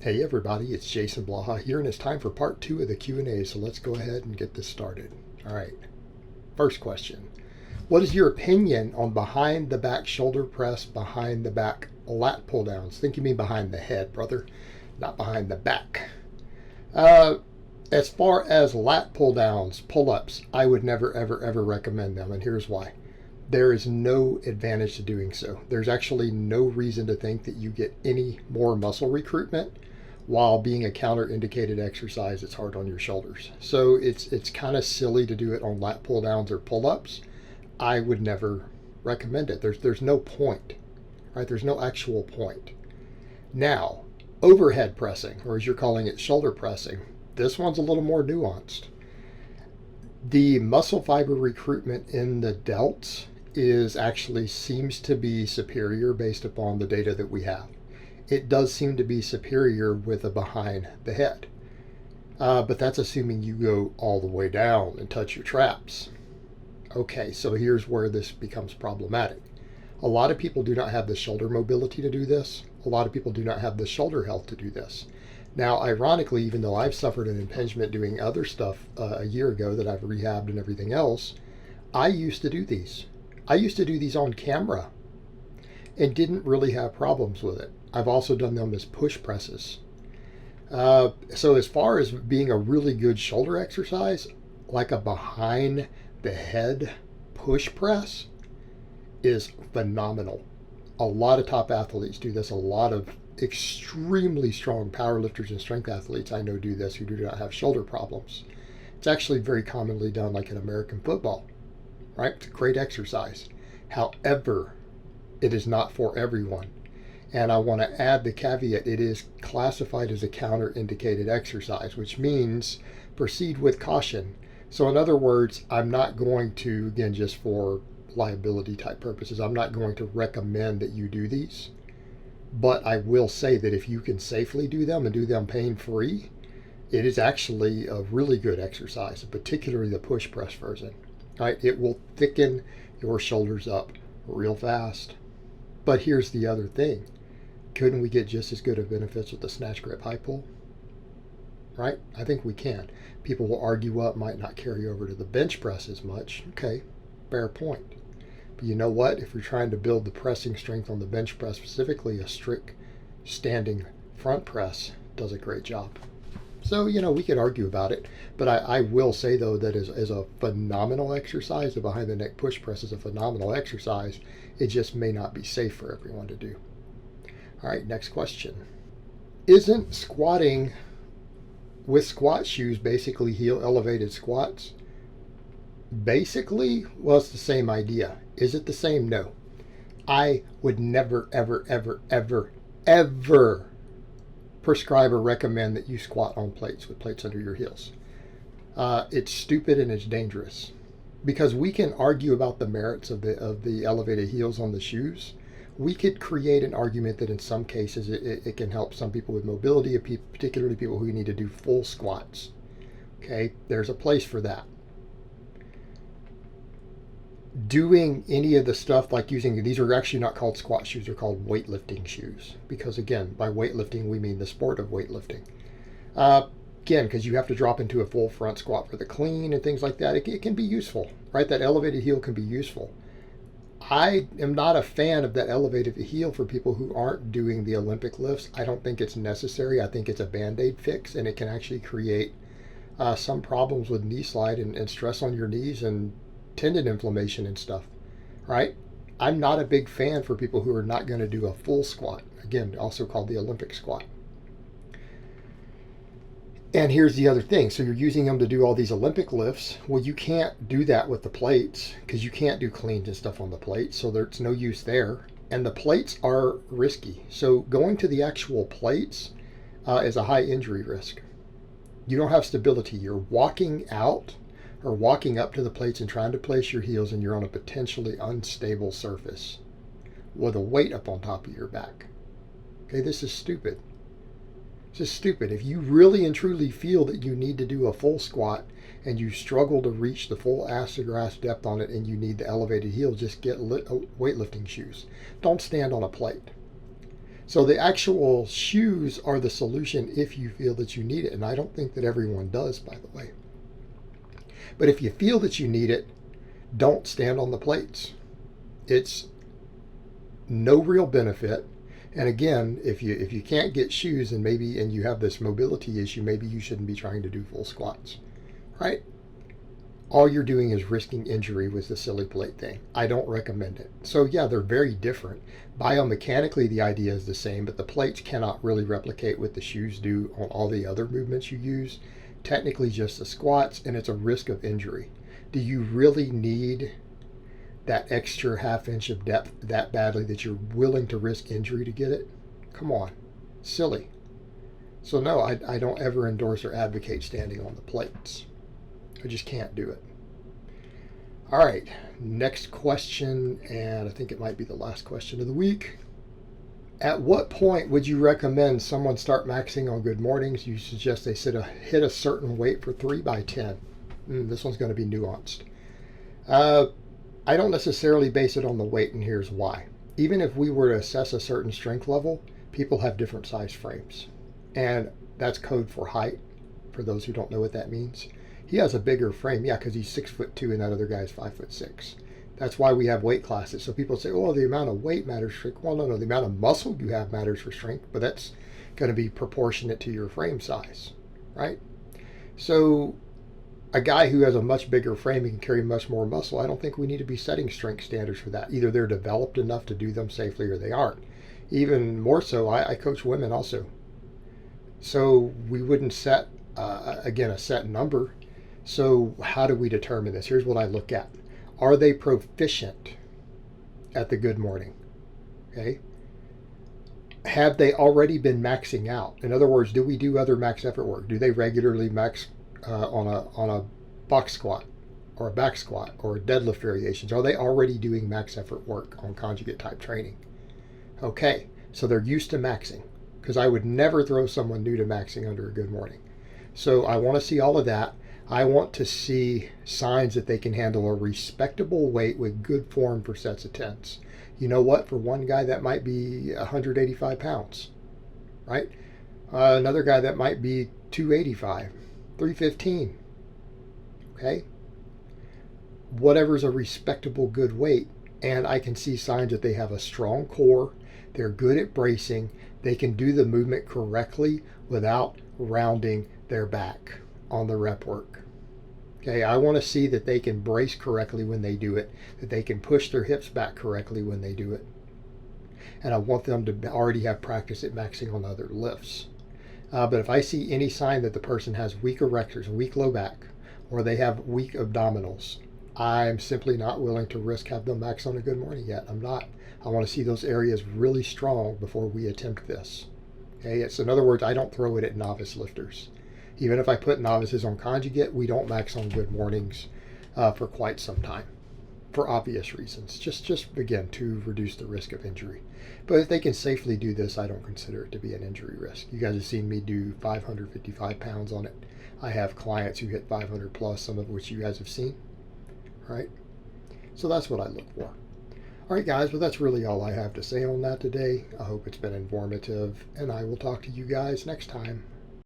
Hey everybody, it's Jason Blaha here, and it's time for part 2 of the Q&A, so let's go ahead and get this started. All right, first question. What is your opinion on behind the back shoulder press, behind the back lat pull downs? Think you mean behind the head, brother, not behind the back. As far as lat pull downs, pull ups, I would never, ever, ever recommend them, and here's why. There is no advantage to doing so. There's actually no reason to think that you get any more muscle recruitment while being a counter-indicated exercise that's hard on your shoulders. So it's kind of silly to do it on lat pull downs or pull-ups. I would never recommend it. There's no point, right? There's no actual point. Now, overhead pressing, or as you're calling it, shoulder pressing, this one's a little more nuanced. The muscle fiber recruitment in the delts is actually seems to be superior based upon the data that we have. It does seem to be superior with a behind the head. But that's assuming you go all the way down and touch your traps. Okay, so here's where this becomes problematic. A lot of people do not have the shoulder mobility to do this. A lot of people do not have the shoulder health to do this. Now, ironically, even though I've suffered an impingement doing other stuff a year ago that I've rehabbed and everything else, I used to do these. I used to do these on camera and didn't really have problems with it. I've also done them as push presses. So as far as being a really good shoulder exercise, like a behind the head push press is phenomenal. A lot of top athletes do this. A lot of extremely strong powerlifters and strength athletes I know do this who do not have shoulder problems. It's actually very commonly done like in American football, right? It's a great exercise. However, it is not for everyone. And I want to add the caveat, it is classified as a counter-indicated exercise, which means proceed with caution. So in other words, I'm not going to, again, just for liability type purposes, I'm not going to recommend that you do these. But I will say that if you can safely do them and do them pain-free, it is actually a really good exercise, particularly the push press version. Right? It will thicken your shoulders up real fast. But here's the other thing. Couldn't we get just as good of benefits with the snatch grip high pull? Right? I think we can. People will argue, well, it might not carry over to the bench press as much. Okay, fair point. But you know what? If you're trying to build the pressing strength on the bench press, specifically a strict standing front press does a great job. So, we could argue about it. But I will say, though, that as a phenomenal exercise, the behind the neck push press is a phenomenal exercise. It just may not be safe for everyone to do. All right, next question. Isn't squatting with squat shoes basically heel elevated squats? Basically, well, it's the same idea. Is it the same? No. I would never, ever, ever, ever, ever prescribe or recommend that you squat on plates with plates under your heels. It's stupid and it's dangerous because we can argue about the merits of the elevated heels on the shoes. We could create an argument that in some cases it can help some people with mobility, particularly people who need to do full squats. Okay, there's a place for that. Doing any of the stuff like using, these are actually not called squat shoes, they're called weightlifting shoes. Because again, by weightlifting, we mean the sport of weightlifting. Again, because you have to drop into a full front squat for the clean and things like that, it can be useful, right? That elevated heel can be useful. I am not a fan of that elevated heel for people who aren't doing the Olympic lifts. I don't think it's necessary. I think it's a Band-Aid fix, and it can actually create some problems with knee slide and stress on your knees and tendon inflammation and stuff, right? I'm not a big fan for people who are not going to do a full squat. Again, also called the Olympic squat. And here's the other thing. So you're using them to do all these Olympic lifts. Well, you can't do that with the plates because you can't do cleans and stuff on the plates. So there's no use there. And the plates are risky. So going to the actual plates is a high injury risk. You don't have stability. You're walking out or walking up to the plates and trying to place your heels, and you're on a potentially unstable surface with a weight up on top of your back. Okay, this is stupid. This is stupid. If you really and truly feel that you need to do a full squat and you struggle to reach the full ass to grass depth on it and you need the elevated heel, just get weightlifting shoes. Don't stand on a plate. So the actual shoes are the solution if you feel that you need it. And I don't think that everyone does, by the way. But if you feel that you need it, don't stand on the plates. It's no real benefit. And again, if you can't get shoes and you have this mobility issue, maybe you shouldn't be trying to do full squats, right? All you're doing is risking injury with the silly plate thing. I don't recommend it. So yeah, they're very different. Biomechanically, the idea is the same, but the plates cannot really replicate what the shoes do on all the other movements you use. Technically just the squats, and it's a risk of injury. Do you really need that extra half-inch of depth that badly that you're willing to risk injury to get it? Come on. Silly. So no, I don't ever endorse or advocate standing on the plates. I just can't do it. All right, next question, and I think it might be the last question of the week. At what point would you recommend someone start maxing on good mornings? You suggest they hit a certain weight for 3x10. This one's going to be nuanced. I don't necessarily base it on the weight, and here's why. Even if we were to assess a certain strength level, people have different size frames. And that's code for height, for those who don't know what that means. He has a bigger frame, yeah, because he's 6'2" and that other guy's 5'6". That's why we have weight classes. So people say, oh, the amount of weight matters for strength. Well, no, the amount of muscle you have matters for strength, but that's going to be proportionate to your frame size, right? So a guy who has a much bigger frame and can carry much more muscle, I don't think we need to be setting strength standards for that. Either they're developed enough to do them safely or they aren't. Even more so, I coach women also. So we wouldn't set, again, a set number. So how do we determine this? Here's what I look at. Are they proficient at the good morning? Okay. Have they already been maxing out? In other words, do we do other max effort work? Do they regularly max on a box squat or a back squat or deadlift variations? Are they already doing max effort work on conjugate type training? Okay, so they're used to maxing, because I would never throw someone new to maxing under a good morning. So I want to see all of that. I want to see signs that they can handle a respectable weight with good form for sets of 10s. You know what? For one guy, that might be 185 pounds, right? Another guy, that might be 285, 315, okay? Whatever's a respectable good weight, and I can see signs that they have a strong core, they're good at bracing, they can do the movement correctly without rounding their back on the rep work. Okay, I want to see that they can brace correctly when they do it, that they can push their hips back correctly when they do it. And I want them to already have practice at maxing on other lifts. But if I see any sign that the person has weak erectors, weak low back, or they have weak abdominals, I'm simply not willing to risk having them max on a good morning yet. I'm not. I want to see those areas really strong before we attempt this. Okay, it's, in other words, I don't throw it at novice lifters. Even if I put novices on conjugate, we don't max on good mornings for quite some time, for obvious reasons. Just again, to reduce the risk of injury. But if they can safely do this, I don't consider it to be an injury risk. You guys have seen me do 555 pounds on it. I have clients who hit 500 plus, some of which you guys have seen. All right? So that's what I look for. All right, guys, well, that's really all I have to say on that today. I hope it's been informative, and I will talk to you guys next time.